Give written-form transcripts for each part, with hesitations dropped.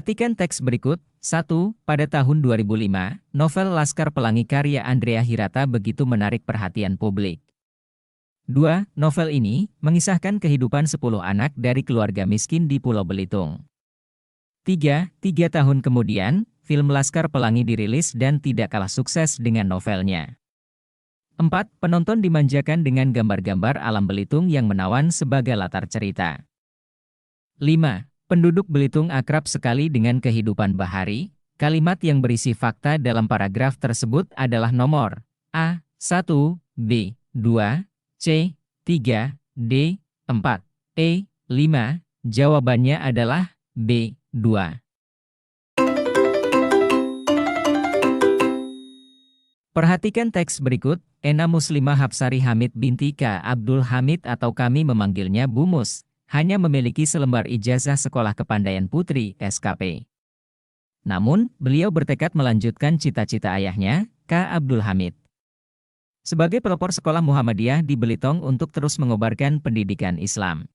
Perhatikan teks berikut. 1. Pada tahun 2005, novel Laskar Pelangi karya Andrea Hirata begitu menarik perhatian publik. 2. Novel ini mengisahkan kehidupan 10 anak dari keluarga miskin di Pulau Belitung. 3. 3 tahun kemudian, film Laskar Pelangi dirilis dan tidak kalah sukses dengan novelnya. 4. Penonton dimanjakan dengan gambar-gambar alam Belitung yang menawan sebagai latar cerita. 5. Penduduk Belitung akrab sekali dengan kehidupan bahari. Kalimat yang berisi fakta dalam paragraf tersebut adalah nomor A. 1, B. 2, C. 3, D. 4, E. 5. Jawabannya adalah B. 2. Perhatikan teks berikut. Ena Muslimah Hapsari Hamid binti K. Abdul Hamid atau kami memanggilnya Bu Mus, hanya memiliki selembar ijazah sekolah kepandaian putri (SKP). Namun, beliau bertekad melanjutkan cita-cita ayahnya, K. Abdul Hamid, sebagai pelopor sekolah Muhammadiyah di Belitung untuk terus mengobarkan pendidikan Islam.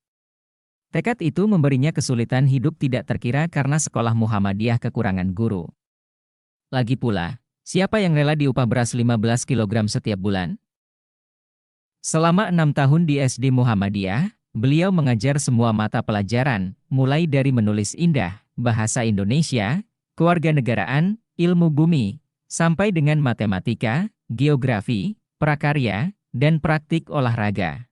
Tekad itu memberinya kesulitan hidup tidak terkira karena sekolah Muhammadiyah kekurangan guru. Lagi pula, siapa yang rela diupah beras 15 kg setiap bulan? Selama 6 tahun di SD Muhammadiyah, beliau mengajar semua mata pelajaran, mulai dari menulis indah, bahasa Indonesia, kewarganegaraan, ilmu bumi, sampai dengan matematika, geografi, prakarya, dan praktik olahraga.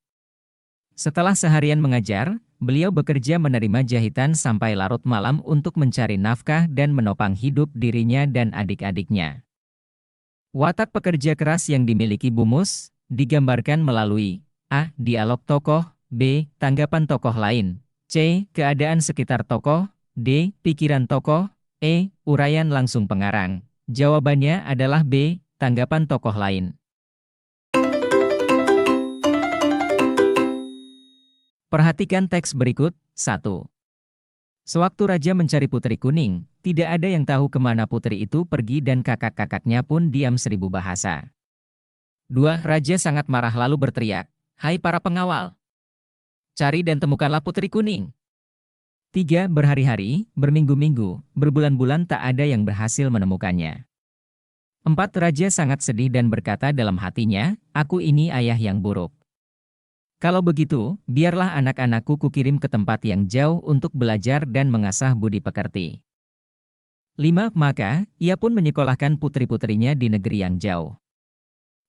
Setelah seharian mengajar, beliau bekerja menerima jahitan sampai larut malam untuk mencari nafkah dan menopang hidup dirinya dan adik-adiknya. Watak pekerja keras yang dimiliki Bu Mus digambarkan melalui A. Dialog tokoh, B. Tanggapan tokoh lain, C. Keadaan sekitar tokoh, D. Pikiran tokoh, E. Uraian langsung pengarang. Jawabannya adalah B. Tanggapan tokoh lain. Perhatikan teks berikut. 1. Sewaktu raja mencari putri kuning, tidak ada yang tahu kemana putri itu pergi dan kakak-kakaknya pun diam 1000 bahasa. 2. Raja sangat marah lalu berteriak, "Hai para pengawal! Cari dan temukanlah putri kuning." 3. Berhari-hari, berminggu-minggu, berbulan-bulan tak ada yang berhasil menemukannya. 4. Raja sangat sedih dan berkata dalam hatinya, "Aku ini ayah yang buruk. Kalau begitu, biarlah anak-anakku kukirim ke tempat yang jauh untuk belajar dan mengasah budi pekerti." 5. Maka, ia pun menyekolahkan putri-putrinya di negeri yang jauh.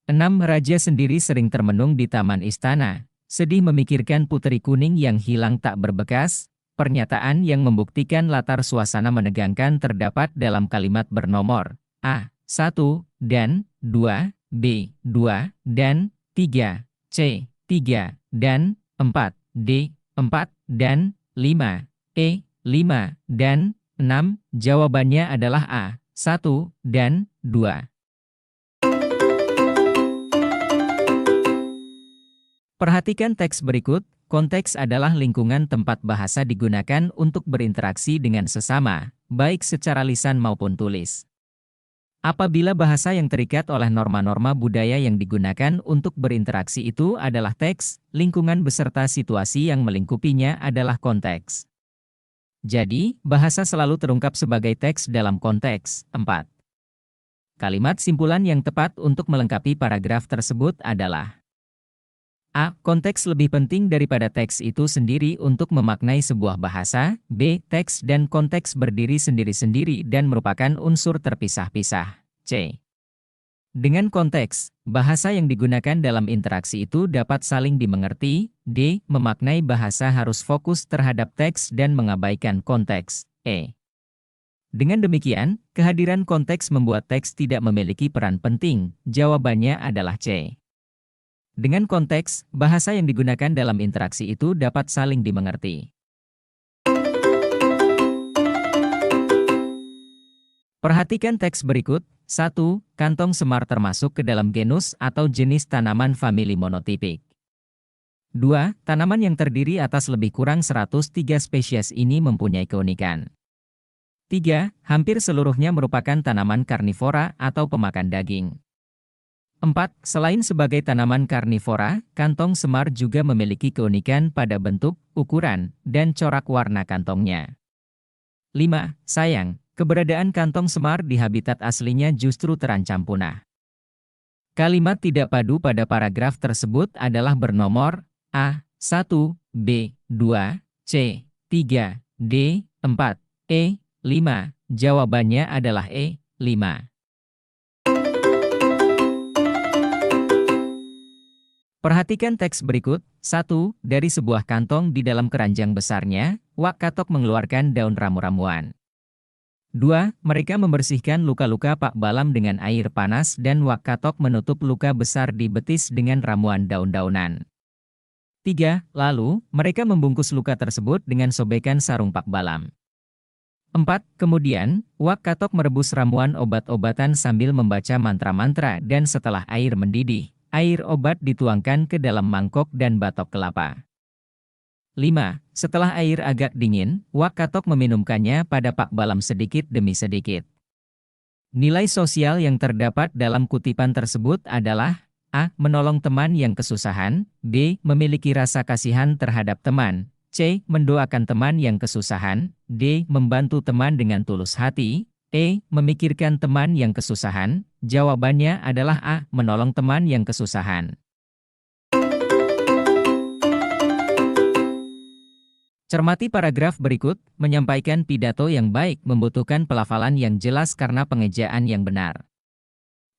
6. Raja sendiri sering termenung di taman istana, sedih memikirkan putri kuning yang hilang tak berbekas. Pernyataan yang membuktikan latar suasana menegangkan terdapat dalam kalimat bernomor A. 1 dan 2, B. 2 dan 3, C. 3 dan 4, D. 4 dan 5, E. 5 dan 6. Jawabannya adalah A. 1 dan 2. Perhatikan teks berikut. Konteks adalah lingkungan tempat bahasa digunakan untuk berinteraksi dengan sesama, baik secara lisan maupun tulis. Apabila bahasa yang terikat oleh norma-norma budaya yang digunakan untuk berinteraksi itu adalah teks, lingkungan beserta situasi yang melingkupinya adalah konteks. Jadi, bahasa selalu terungkap sebagai teks dalam konteks. 4. Kalimat simpulan yang tepat untuk melengkapi paragraf tersebut adalah A. Konteks lebih penting daripada teks itu sendiri untuk memaknai sebuah bahasa. B. Teks dan konteks berdiri sendiri-sendiri dan merupakan unsur terpisah-pisah. C. Dengan konteks, bahasa yang digunakan dalam interaksi itu dapat saling dimengerti. D. Memaknai bahasa harus fokus terhadap teks dan mengabaikan konteks. E. Dengan demikian, kehadiran konteks membuat teks tidak memiliki peran penting. Jawabannya adalah C. Dengan konteks, bahasa yang digunakan dalam interaksi itu dapat saling dimengerti. Perhatikan teks berikut. 1. Kantong semar termasuk ke dalam genus atau jenis tanaman famili monotipik. 2. Tanaman yang terdiri atas lebih kurang 103 spesies ini mempunyai keunikan. 3. Hampir seluruhnya merupakan tanaman karnivora atau pemakan daging. 4. Selain sebagai tanaman karnivora, kantong semar juga memiliki keunikan pada bentuk, ukuran, dan corak warna kantongnya. 5. Sayang, keberadaan kantong semar di habitat aslinya justru terancam punah. Kalimat tidak padu pada paragraf tersebut adalah bernomor A. 1, B. 2, C. 3, D. 4, E. 5. Jawabannya adalah E. 5. Perhatikan teks berikut. 1. Dari sebuah kantong di dalam keranjang besarnya, Wak Katok mengeluarkan daun ramu-ramuan. 2. Mereka membersihkan luka-luka Pak Balam dengan air panas dan Wak Katok menutup luka besar di betis dengan ramuan daun-daunan. 3. Lalu, mereka membungkus luka tersebut dengan sobekan sarung Pak Balam. 4. Kemudian, Wak Katok merebus ramuan obat-obatan sambil membaca mantra-mantra dan setelah air mendidih, air obat dituangkan ke dalam mangkok dan batok kelapa. 5. Setelah air agak dingin, Wak Katok meminumkannya pada Pak Balam sedikit demi sedikit. Nilai sosial yang terdapat dalam kutipan tersebut adalah A. Menolong teman yang kesusahan, B. Memiliki rasa kasihan terhadap teman, C. Mendoakan teman yang kesusahan, D. Membantu teman dengan tulus hati, E. Memikirkan teman yang kesusahan. Jawabannya adalah A. Menolong teman yang kesusahan. Cermati paragraf berikut, menyampaikan pidato yang baik membutuhkan pelafalan yang jelas karena pengejaan yang benar.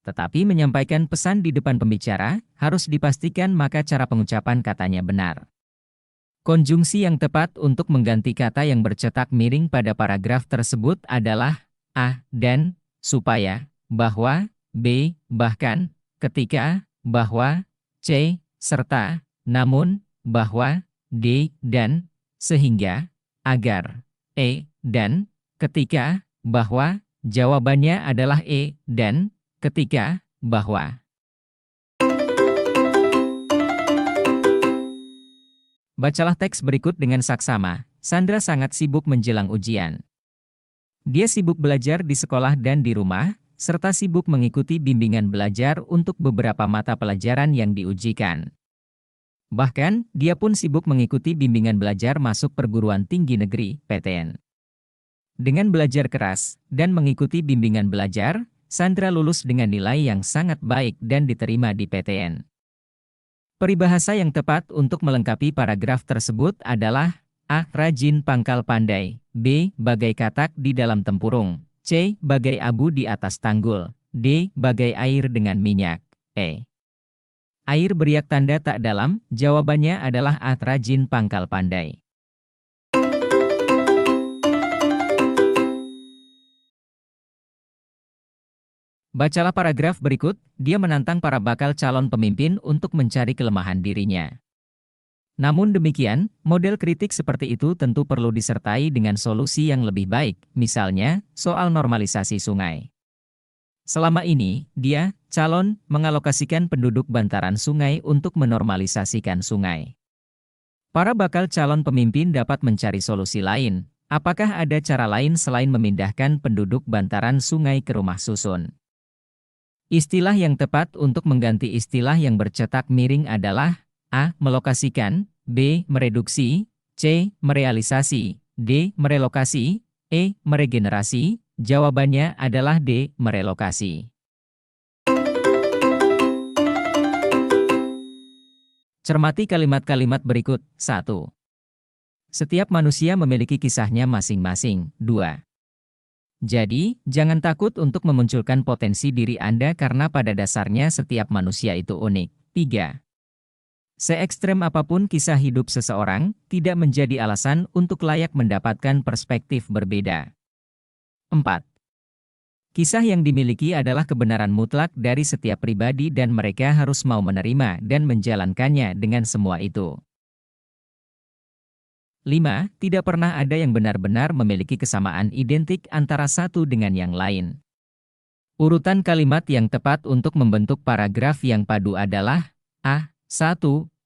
Tetapi menyampaikan pesan di depan pembicara, harus dipastikan maka cara pengucapan katanya benar. Konjungsi yang tepat untuk mengganti kata yang bercetak miring pada paragraf tersebut adalah A. Dan, supaya, bahwa, B. Bahkan, ketika, bahwa, C. Serta, namun, bahwa, D. Dan, sehingga, agar, E. Dan, ketika, bahwa. Jawabannya adalah E. Dan, ketika, bahwa. Bacalah teks berikut dengan saksama. Sandra sangat sibuk menjelang ujian. Dia sibuk belajar di sekolah dan di rumah, serta sibuk mengikuti bimbingan belajar untuk beberapa mata pelajaran yang diujikan. Bahkan, dia pun sibuk mengikuti bimbingan belajar masuk perguruan tinggi negeri, PTN. Dengan belajar keras dan mengikuti bimbingan belajar, Sandra lulus dengan nilai yang sangat baik dan diterima di PTN. Peribahasa yang tepat untuk melengkapi paragraf tersebut adalah A. Rajin pangkal pandai, B. Bagai katak di dalam tempurung, C. Bagai abu di atas tanggul, D. Bagai air dengan minyak, E. Air beriak tanda tak dalam. Jawabannya adalah A. Rajin pangkal pandai. Bacalah paragraf berikut. Dia menantang para bakal calon pemimpin untuk mencari kelemahan dirinya. Namun demikian, model kritik seperti itu tentu perlu disertai dengan solusi yang lebih baik, misalnya, soal normalisasi sungai. Selama ini, dia, calon, mengalokasikan penduduk bantaran sungai untuk menormalisasikan sungai. Para bakal calon pemimpin dapat mencari solusi lain. Apakah ada cara lain selain memindahkan penduduk bantaran sungai ke rumah susun? Istilah yang tepat untuk mengganti istilah yang bercetak miring adalah A. Melokasikan, B. Mereduksi, C. Merealisasi, D. Merelokasi, E. Meregenerasi. Jawabannya adalah D. Merelokasi. Cermati kalimat-kalimat berikut. 1. Setiap manusia memiliki kisahnya masing-masing. 2. Jadi, jangan takut untuk memunculkan potensi diri Anda karena pada dasarnya setiap manusia itu unik. 3. Se-ekstrem apapun kisah hidup seseorang, tidak menjadi alasan untuk layak mendapatkan perspektif berbeda. 4. Kisah yang dimiliki adalah kebenaran mutlak dari setiap pribadi dan mereka harus mau menerima dan menjalankannya dengan semua itu. 5. Tidak pernah ada yang benar-benar memiliki kesamaan identik antara satu dengan yang lain. Urutan kalimat yang tepat untuk membentuk paragraf yang padu adalah A. 1,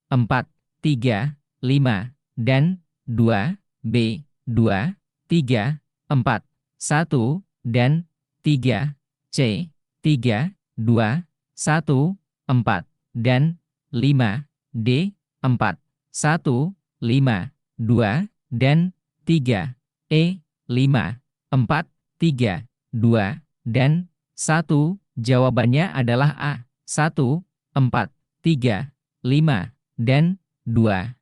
4, 3, 5, dan 2, B. 2, 3, 4, 1, dan 3, C. 3, 2, 1, 4, dan 5, D. 4, 1, 5, 2, dan 3, E. 5, 4, 3, 2, dan 1. Jawabannya adalah A. 1, 4, 3, 5, dan 2.